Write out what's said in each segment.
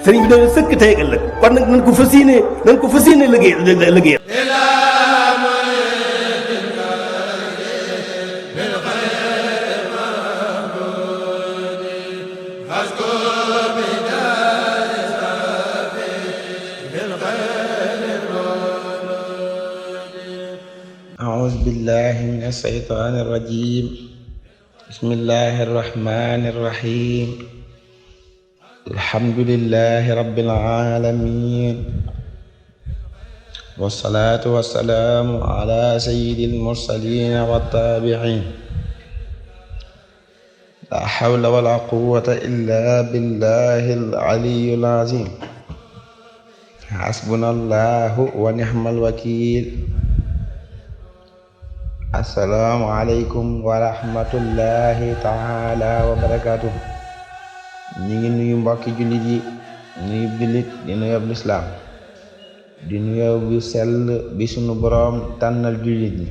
sëriñ bi dañu sëkk tey ak ëllëg kon nag nañ ko fas yéene liggéey أعوذ بالله من الشيطان الرجيم بسم الله الرحمن الرحيم الحمد لله رب العالمين والصلاة والسلام على سيد المرسلين والتابعين لا حول ولا قوة إلا بالله العلي العظيم حسبنا الله ونعم الوكيل assalaamu aleykum wa rahmatullahi taala wa barakaatu. ñi ngi nuyu mbokki jullit yi nuyu jullit di nuyoob lislaam di nuyoo bu sell bi sunu boroom tànnal jullit ñi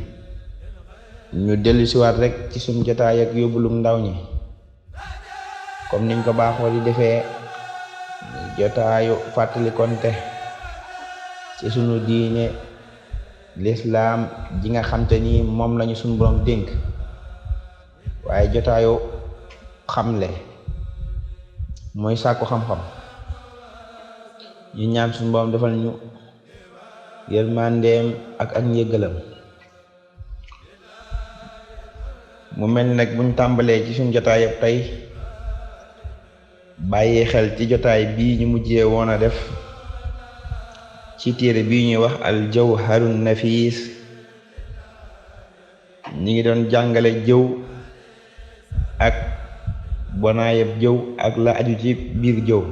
ñu dellu siwaat rek ci sunu jotaay ak yóbbulum ndaw ñi comme niñ ko baaxoo di defee jotaayu fàttali konte ci sunu diine lislaam ji nga xamte ni moom lañu suñu borom dénk waaye jotaayu xamle mooy sàkku xam-xam ñu ñaan suñu borom defal ñu yërmandeem ak njëggalam mu mel ni nag buñ tàmbalee ci suñu jotaay yëpp tey bàyyi xel ci jotaay bii ñu mujjee woon a def ci téere bii ñuy wax al jawharun nafis ñi ngi doon jàngale jëw ak bonaayeb jëw ak la aju ci biir jëw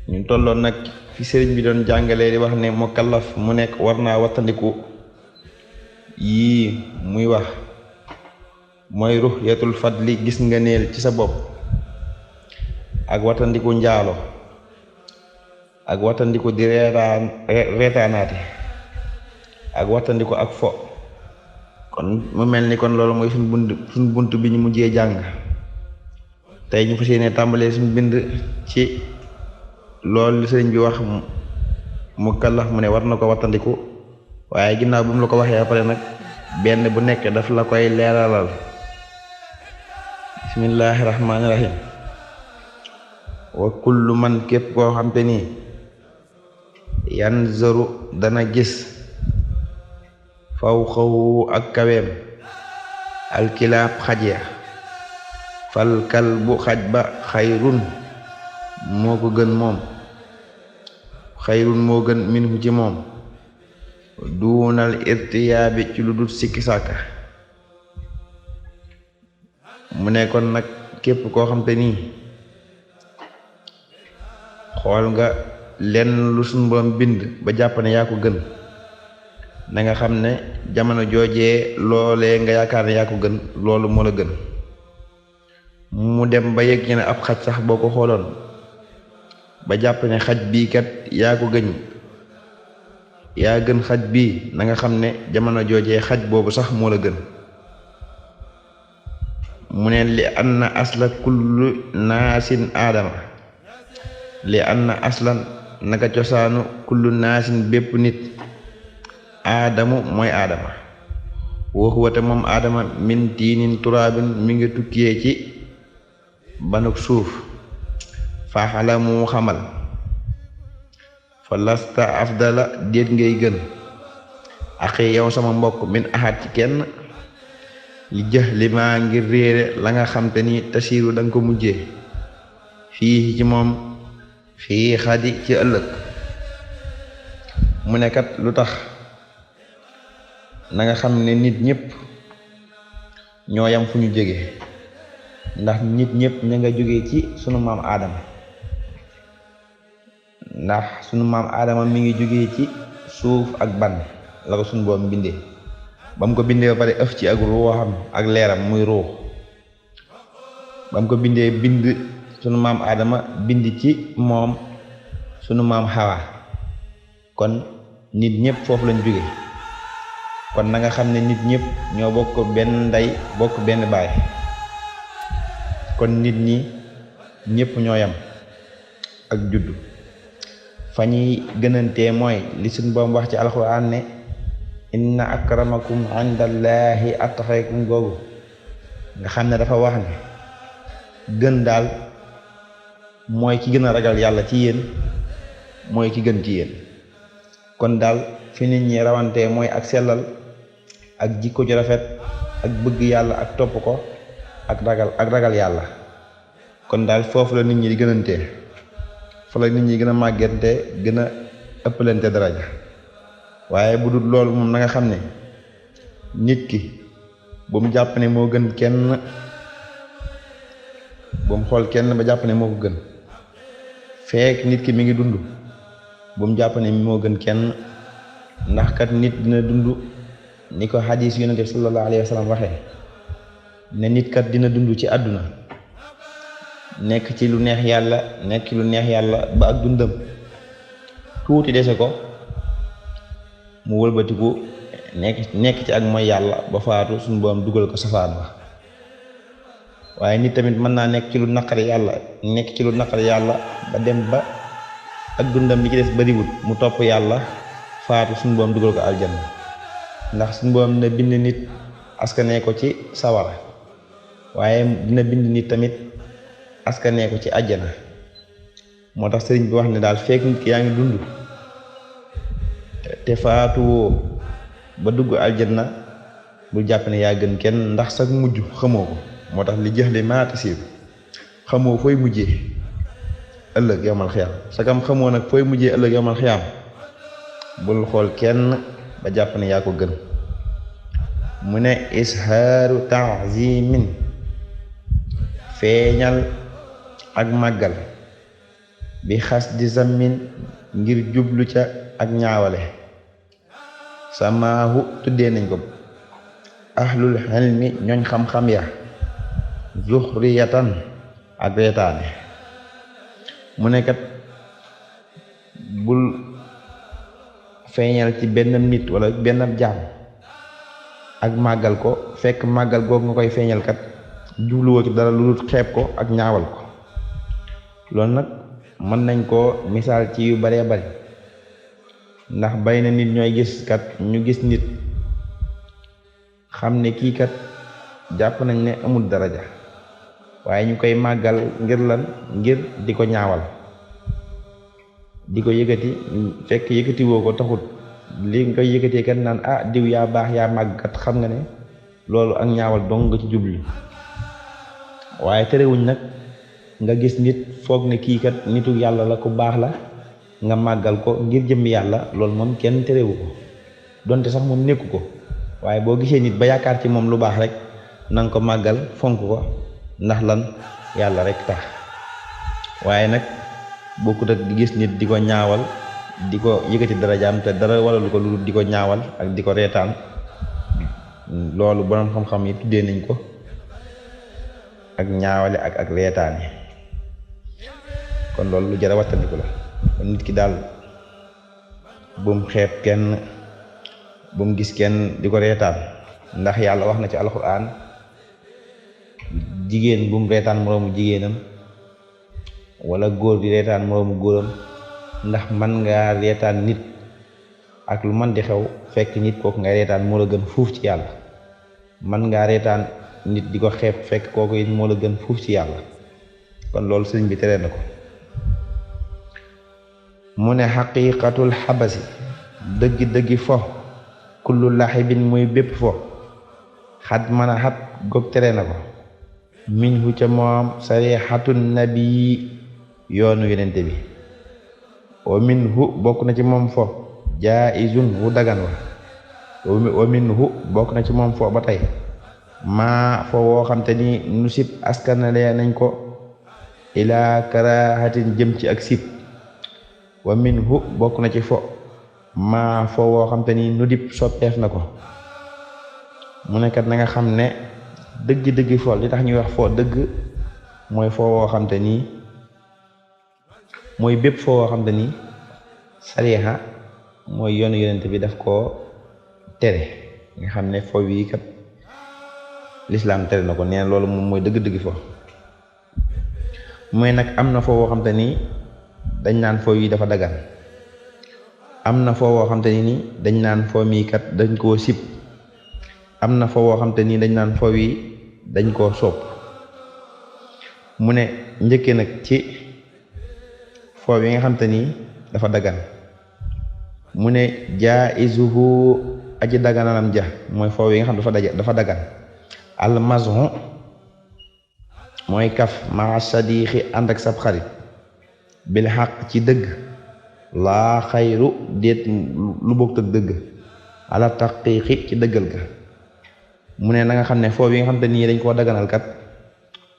ñu tolloon nag fi sëriñ bi doon jàngale di wax ne mukallaf mu nekk war naa wattandiku yii muy wax mooy ruhyatul fadli gis nga neel ci sa bopp ak wattandiku njaalo ak wattandiku di reetaanaate ak wattandiku ak fo kon mu mel ni kon loolu mooy suñ bunt bi ñu mujjee jàng tey ñu fas yéene tàmbalee suñ bind ci loolu sëriñ bi wax mu kallaf mu ne war na ko wattandiku waaye ginnaaw bu mu la ko waxee après nag benn bu nekk daf la koy leeralal bismillahi rahmaani rahim wa kullu man képp koo xam te nii yanzaru dana gis fawqahu ak kaweem alkilaab xaj ya fal kalbu xaj ba xayrun moo ko gën moom xayrun moo gën minhu ci moom duunal irtiyaabi ci lu dul sikki sàkka mu ne kon nag képp koo xam te nii xool nga lenn lu suñu borom bind ba jàpp ne yaa ko gën na nga xam ne jamono joojee loolee nga yaakaar ne yaa ko gën loolu moo la gën mu dem ba yëg ne ab xaj sax boo ko xooloon ba jàpp ne xaj bii kat yaa ko gën yaa gën xaj bii na nga xam ne jamono joojee xaj boobu sax moo la gën mu ne li anna asla kullu naasin aadama li anna aslan naka cosaanu kullu naasin bépp nit aadamu mooy aadama waxuwate moom aadama min tiinin turaabin mi ngi tukkee ci banuk suuf faaxala mu xamal fa lasta afdala déet ngay gën axi yow sama mbokk min axaat ci kenn li jëx li maa ngir réere la nga xam te ni tasiiru danga ko mujjee fii ci moom fii xadi ci ëllëg mu ne kat lu tax na nga xam ne nit ñëpp ñoo yam fu ñu jóge ndax nit ñëpp ña nga jóge ci sunu maam aadama ndax sunu maam aadama mi ngi jóge ci suuf ak ban la ko sunu boom bindee ba mu ko bindee ba pare ëf ci ak ruuxam ak leeram muy ruux ba mu ko bindee bind sunu maam aadama bind ci moom sunu maam xawa kon nit ñëpp foofu lañ jóge kon na nga xam ne nit ñëpp ñoo bokk benn ndey bokk benn baay kon nit ñi ñëpp ñoo yam ak juddu. fa ñuy gënantee mooy li suñ boom wax ci alxuraan ne inna akramakum indallahi atqakum googu nga xam ne dafa wax ne gën daal mooy ki gën a ragal yàlla ci yéen mooy ki gën ci yéen. kon daal fi nit ñi rawantee mooy ak sellal ak jikko ju rafet ak bëgg yàlla ak topp ko ak ragal yàlla. kon daal foofu la nit ñi di gënantee, fa la nit ñi gën a màggante gën a ëppalante daraja. waaye bu dul loolu moom na nga xam ne nit ki bu mu jàpp ne moo gën kenn, bu mu xool kenn ba jàpp ne moo ko gën. fekk nit ki mi ngi dund bu mu jàpp ne moo gën kenn, ndax kat nit dina dund ni ko xadiis yonent bi sallallahu alayhi wa sallam waxee ne nit kat dina dund ci àdduna nekk ci lu neex yàlla ba ak dundam tuuti dese ko mu wëlbatiku nekk ci ak mooy yàlla ba faatu suñu borom dugal ko safaan ba. waaye nit tamit mën naa nekk ci lu naqari yàlla ba dem ba ak dundam li ci des bariwul mu topp yàlla faatu suñu borom dugal ko aljanna, ndax suñu borom dina bind nit askanee ko ci sawara, waaye dina bind nit tamit askanee ko ci àjjana. moo tax sëriñ bi wax ne daal fekk nit ki yaa ngi dund te faatuwoo ba dugg aljanna bul jàpp ne yaa gën kenn, ndax sax mujj xamoo ko. moo tax li jëxle maata siiw xamoo fooy mujjee ëllëg yawmal xiyaam. sagam xamoo nag fooy mujjee ëllëg yawmal xiyaam bul xool kenn ba jàpp ne yaa ko gën. mu ne ishaaru ta'zimin feeñal ak màggal bi xas di zammin ngir jublu ca ak ñaawale. samaahu tuddee nañ ko ahlul ilmi ñooñ xam-xam ya zuxriyatan ak reetaane. mu ne kat bul feeñal ci benn nit wala benn jaam ak màggal ko fekk màggal googu nga koy feeñal kat jubluwoo ci dara lu dul xeeb ko ak ñaawal ko. loolu nag mën nañ koo misaal ci yu baree bari, ndax bari na nit ñooy gis kat ñu gis nit xam ne kii kat jàpp nañ ne amul daraja, waaye ñu koy màggal ngir lan? ngir di ko ñaawal, di ko yëkkati fekk yëkkati woo ko taxut. li nga koy yëkkatee kat naan diw yaa baax yaa màgg kat xam nga ne loolu ak ñaawal dong nga ci jubli. waaye terewuñ nag nga gis nit foog ne kii kat nitu yàlla la ku baax la nga màggal ko ngir jëmmi yàlla, loolu moom kenn terewu ko donte sax moom nekku ko. waaye boo gisee nit ba yaakaar ci moom lu baax rek nanga ko màggal fonk ko, ndax lan? yàlla rek tax. waaye nag bokkut ak di gis nit di ko ñaawal, di ko yëkkati darajaam te dara walalu ko lu di ko ñaawal ak di ko reetaan. loolu borom xam-xam yi tuddee nañ ko ak ñaawale ak reetaane. kon loolu lu jar a wattandiku la. kon nit ki daal bum xeeb kenn, bum gis kenn di ko reetaan, ndax yàlla wax na ci alxuraan jigéen bum reetaan moroomu jigéenam wala góor di reetaan moroomu góoram, ndax man ngaa reetaan nit ak lu man di xew fekk nit kooku ngay reetaan moo la gën fuuf ci yàlla. man ngaa reetaan nit di ko xeeb fekk kooku it moo la gën fuuf ci yàlla. kon loolu sëriñ bi tere na ko. mu ne xaqiqatul xabasi dëggi fo kullu laxibin muy bépp fo xat mën a xat goog tere na ko minhu ca moom sarixatun nabi yoonu yonente bi. wa minhu bokk na ci moom fo jaizun wu dagan wa. wa minhu bokk na ci moom fo ba tey maa fo woo xam te ni nu sib askanale nañ ko ilaa karahatin jëm ci ak sib. wa minhu bokk na ci fo maa fo woo xam te ni nu dib soppeef na ko. mu nekkat na nga xam ne dëgg fo li tax ñuy wax fo dëgg mooy fo woo xam te nii mooy bépp fo woo xam te ni sariha mooy yoonu yonent bi daf koo tere. nga xam ne fo wii kat lislaam tere na ko, nee na loolu moom mooy dëgg fo. mooy nag am na fo woo xam te ni dañ naan fo yi dafa dagan am na fo woo xam te ni dañ naan fo mii kat dañ koo sib am na fo woo xam te ni dañ naan fo wi dañ koo sopp mu ne njëkke nag ci fo yi nga xam te ni dafa dagan mu ne jaizuhu aji daganalam ja mooy fo yi nga xam dafa dagan al mazhu mooy kaf maa sadiqi ànd ak sab xarit bil xaq ci dëgg laa xayru déet lu bokk ak dëgg ala taqiqi ci dëggal ga mu ne na nga xam ne foo yi nga xam te nii dañ koo daganal kat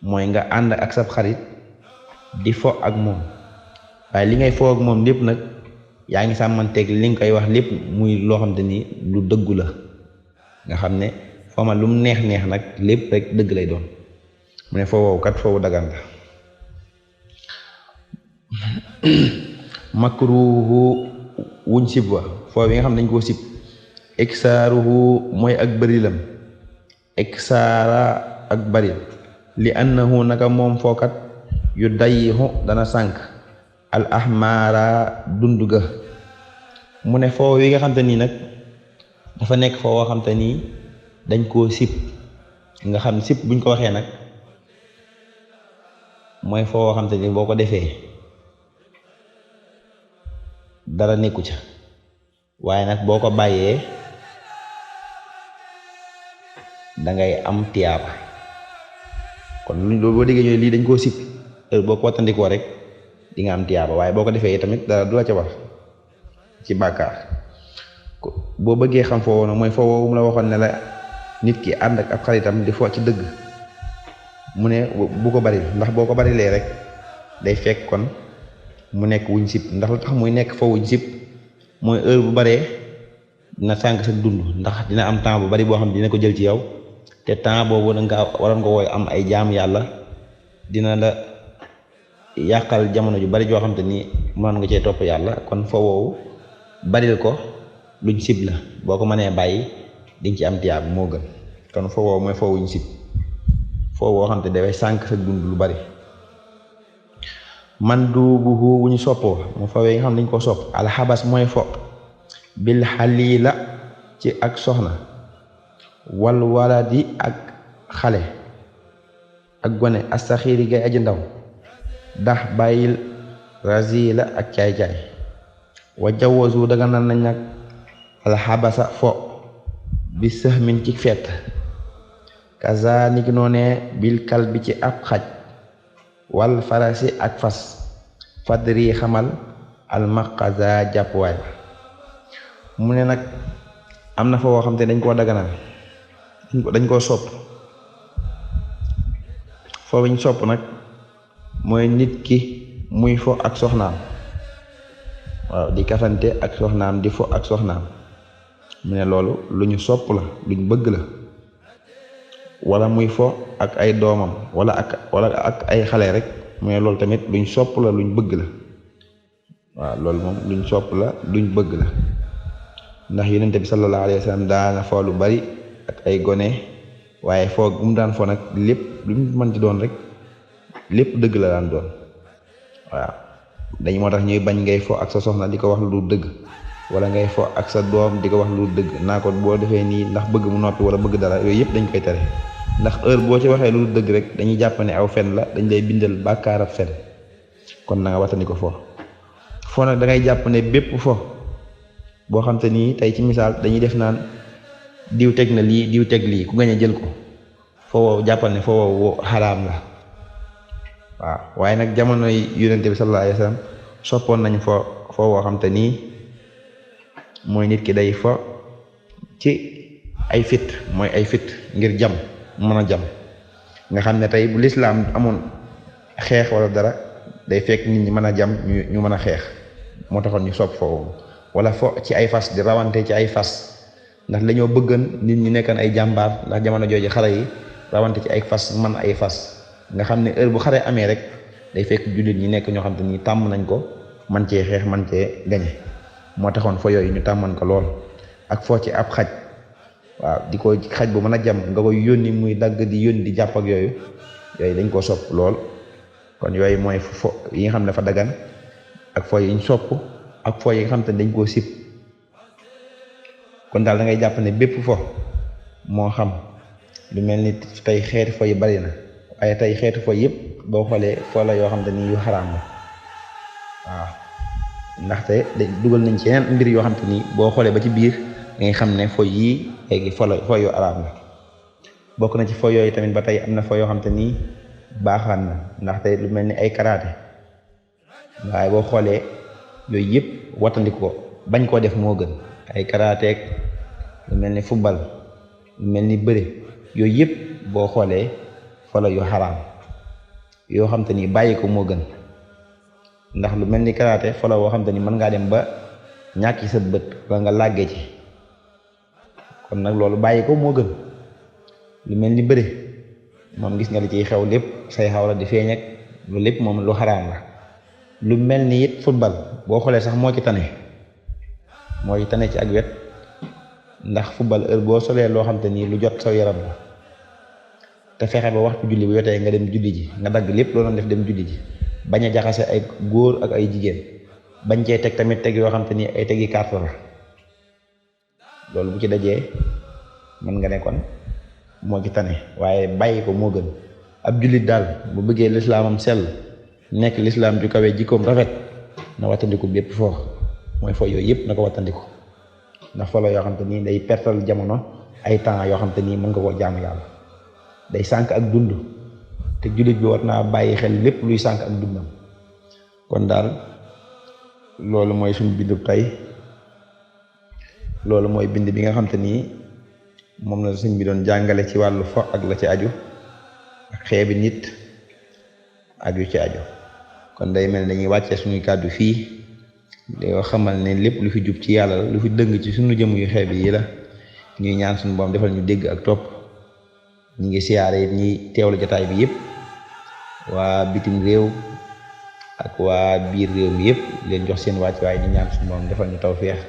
mooy nga ànd ak sab xarit di fo ak moom waaye li ngay fo ak moom lépp nag yaa ngi sàmmanteeg li nga koy wax lépp muy loo xam te ni lu dëggu la nga xam ne foo ma lu mu neex neex nag lépp rek dëgg lay doon mu ne foo wow kat foofu dagan la makruhu wuñ sib wa foo yi nga xam ne dañ koo sib iksaaruhu mooy ak bërilam iksaara ak baril li annahu naka moom fookat yu dayixu dana sànk al ahmara dund ga mu ne foo yi nga xam te nii nag dafa nekk foo woo xam te nii dañ koo sib nga xam sib buñ ko waxee nag mooy foo woo xam te ni boo ko defee dara nekku ca waaye nag boo ko bàyyee dangay am tiyaaba kon loolu boo déggee ñooy lii dañ koo sib boo ko wattandikoo rek di nga am tiyaaba waaye boo ko defee tamit dara du la ca war ci bàkkaar boo bëggee xam foo woon mooy foo woowu mu la waxoon ne la nit ki ànd ak ab xaritam di fo ci dëgg mu ne bu ko bari ndax boo ko barilee rek day fekk kon mu nekk wuñ sib ndax lu tax muy nekk foo wuñ sib mooy heure bu baree dina sànq sa dund ndax dina am temps bu bari boo xam ne dina ko jël ci yow te temps boobu da nga waroon nga wooy am ay jaam yàlla dina la yàqal jamono ju bari joo xam te ni mënoon nga cee topp yàlla kon foo woowu baril ko luñ sib la boo ko mënee bàyyi di nga ci am tiyaab moo gën kon foo woowu mooy foo wuñ sib foo woo xam te dafay sànq sa dund lu bari man duubuhu wuñu soppoo mu fawee nga xam dañ ko sopp alxabas mooy fo bil xalila ci ak soxna wal waladi ak xale ak gone astaxiiri gay aji ndaw dax bàyyil razila ak caay-caay wa jawazu daga nan nañ nag alxabasa fo bi sëxmin ci fet kaza niki noonee bil kal bi ci ab xaj wal farasi ak fas fadri xamal almaqaza jàppuwaay mu ne nag am na fa woo xam te dañ koo daganal dañ koo sopp foo biñ sopp nag mooy nit ki muy fo ak soxnaam waaw di kafante ak soxnaam di fo ak soxnaam mu ne loolu lu ñu sopp la luñ bëgg la wala muy fo ak ay doomam wala ak ay xale rek mu ne loolu tamit luñ sopp la luñ bëgg la waaw loolu moom luñ sopp la luñ bëgg la ndax yonente bi sallallahu alayhi wa sallam daana fo lu bari ak ay gone waaye foo bu mu daan fo nag lépp lu mu mën ci doon rek lépp dëgg la daan doon waaw dañ moo tax ñuy bañ ngay fo ak sa soxna di ko wax lu dëgg wala ngay fo ak sa doom di ko wax lu dëgg naa ko boo defee nii ndax bëgg mu noppi wala bëgg dara yooyu yëpp dañ koy tere ndax heure boo ci waxee lu dëgg rek dañuy jàpp ne aw fen la dañ lay bindal bàkkaarab fen kon na nga watandi ko fo nag da ngay jàpp ne bépp fo boo xam te nii tey ci misaal dañuy def naan diw teg na lii diw teg lii ku gañ a jël ko fo woowu jàppal ne fo woowu xaraam la waaw waaye nag jamono yi yonente bi sallallahu alayhi wa sallam soppoon nañ fo woo xam te nii mooy nit ki day fo ci ay fit mooy ay fit ngir jam mën a jam nga xam ne tey bu lislaam amoon xeex wala dara day fekk nit ñi mën a jam ñu mën a xeex moo taxoon ñu sopp foofu wala fo ci ay fas di rawante ci ay fas ndax dañoo bëggan nit ñi nekkan ay jàmbaar ndax jamono jooju xare yi rawante ci ay fas man ay fas nga xam ne heure bu xare amee rek day fekk jullit ñi nekk ñoo xam te ni tàmm nañ ko man cee xeex man cee gañe moo taxoon fo yooyu ñu tàmman ko lool ak foo ci ab xaj waaw di ko xaj bu mën a jam nga koy yónni muy dagg di yónni di jàpp ak yooyu dañ koo sopp lool kon yooyu mooy fo yi nga xam ne dafa dagan ak fo yi ñu sopp ak fo yi nga xam te ne dañ koo sib kon daal da ngay jàpp ne bépp fo moo xam lu mel ni tey xeeti fo yi bari na waaye tey xeetu fo yëpp boo xoolee fo la yoo xam te ni yu xaraam la waaw ndaxte dugal nañ ci yeneen mbir yoo xam te ni boo xoolee ba ci biir ngay xam ne fo yii léegi fo yu araam la bokk na ci fo yooyu tamit ba tey am na fo yoo xam te ni baaxaan na ndaxte lu mel ni ay karaté waaye boo xoolee yooyu yëpp wattandiku ko bañ koo def moo gën ay karaté lu mel ni football lu mel ni bëre yooyu yëpp boo xoolee fo la yu xaraam yoo xam te ni bàyyi ko moo gën ndax lu mel ni karaté fo la woo xam te ni mën ngaa dem ba ñàkki sa bët wala nga làggee ci kon nag loolu bàyyi ko moo gën lu mel ni bëre moom gis nga li ciy xew lépp say xaw la di feeñ ak lu lépp moom lu xaraam la lu mel ni it football boo xoolee sax moo ci tane ci ak wet ndax football heure boo solee loo xam te ni lu jot saw yaram la te fexe ba waxtu julli bu yotee nga dem julli ji nga dagg lépp loo doon def dem julli ji bañ a jaxase ay góor ak ay jigéen bañ cee teg tamit teg yoo xam te ni ay tegi carte la loolu bu ci dajee mën nga ne kon moo ci tane waaye bàyyi ko moo gën ab jullit daal bu bëggee lislaamam sell nekk lislaam ju kawe jikkoom rafet na wattandiku bépp fo mooy fo yooyu yëpp na ko wattandiku ndax fo la yoo xam te nii day pertal jamono ay temps yoo xam te nii mën nga koo jaamu yàlla day sànq ak dund te jullit bi war naa bàyyi xel lépp luy sànq ak dundam kon daal loolu mooy suñu bindub tey loolu mooy bind bi nga xam te nii moom la sëñ bi doon jàngale ci wàllu fo ak la ci aju ak xeebi nit ak yu ci aju kon day mel ne dañuy wàccee suñuy kàddu fii yoo xamal ne lépp lu fi jub ci yàlla la lu fi dëng ci suñu jëm yu xeebi yi la ñuy ñaan suñu boom defal ñu dégg ak topp ñi ngi siyaare it ñi teewlu jotaay bi yëpp waa bitim réew ak waa biir réew mi yëpp leen jox seen wàcc waaye di ñaan suñu boom defal ñu tawfeex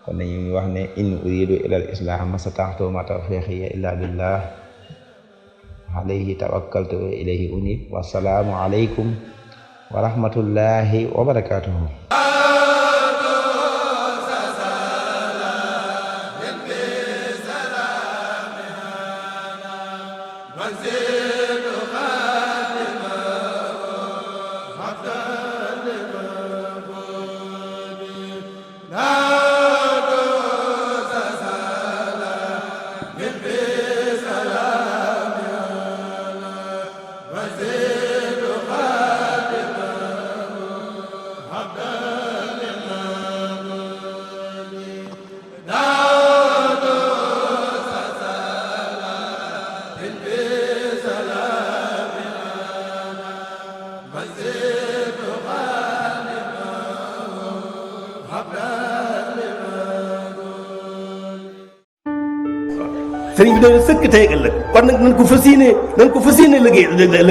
kon dañuy wax ne in uridu ila al islah ma stata'tu ma tawfiqi illa billah alayhi tawakkaltu wa ilayhi unib wassalaamu alaykum wa rahmatullahi wa barakatuhu sëriñ bi doon sëkk tey ëllëg kon nag nañ ko fas yéene liggéey